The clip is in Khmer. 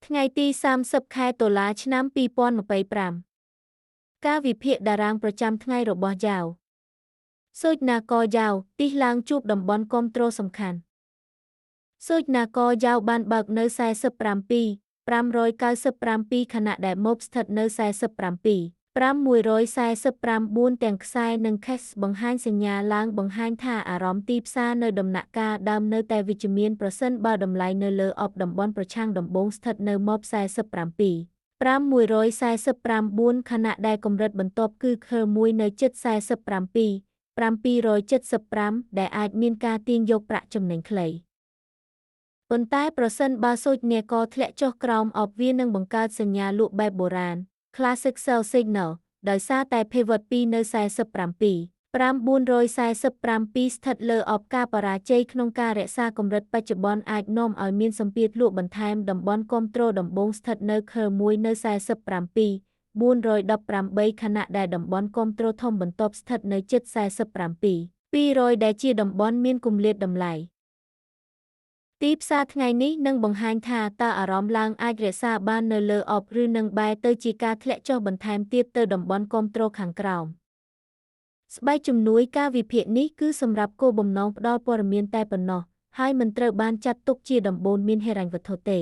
ថ្ងៃទី30 ខែតុលា ឆ្នាំ2025 ការវិភាគតារាងប្រចាំថ្ងៃរបស់យ៉ាវ សូចនាករយ៉ាវ ទិសឡើងជួបតំបន់គាំទ្រសំខាន់ សូចនាករយ៉ាវបានបើកនៅ 47,597 ខណៈដែលម៉ូបស្ថិតនៅ 47,549 ទាំងខ្សែនិងខេសបង្ហាញសញ្ញាឡើងបង្ហាញថាអារម្មណ៍ទីផ្សារនៅដំណាក់កាលដើមនៅតែវិជ្ជមានប្រសិនបើតម្លៃនៅលើអបតំបន់ប្រឆាំងដំបូងស្ថិតនៅម៉ោប 47,549 ខណៈដែលកម្រិតបន្ទាប់គឺខឺ1នៅជិត 47,775 ដែលអាចមានការទាញយកប្រាក់ចំណេញខ្លី ប៉ុន្តែប្រសិនបើសូចនាករធ្លាក់ចុះក្រោមអបវានឹងបង្កើតសញ្ញាលក់បែបបុរាណ Classic Sell Signal ដោយសារតែ Pivot 2នៅ 47,945 ស្ថិតលើអបការបរាជ័យក្នុងការរក្សាកម្រិតបច្ចុប្បន្នអាចនាំឲ្យមានសម្ពាធលក់បន្ថែមតំបន់គាំទ្រដំបូងស្ថិតនៅខឺ1នៅ 47,418 ខណៈដែលតំបន់គាំទ្រធំបន្ទាប់ស្ថិតនៅជិត 47,200 ដែលជាតំបន់មានគម្លាតតម្លៃ ទីផ្សារថ្ងៃនេះនឹងបង្ហាញថាតើអារម្មណ៍ឡើងអាចរក្សាបាននៅលើអបឬនឹងបែរទៅជាការធ្លាក់ចុះបន្ថែមទៀតទៅតំបន់គាំទ្រខាងក្រោម ស្បែកជំនួយការវិភាគនេះគឺសម្រាប់គោលបំណងផ្ដល់ព័ត៌មានតែប៉ុណ្ណោះ ហើយមិនត្រូវបានចាត់ទុកជាដំបូន្មានហិរញ្ញវត្ថុទេ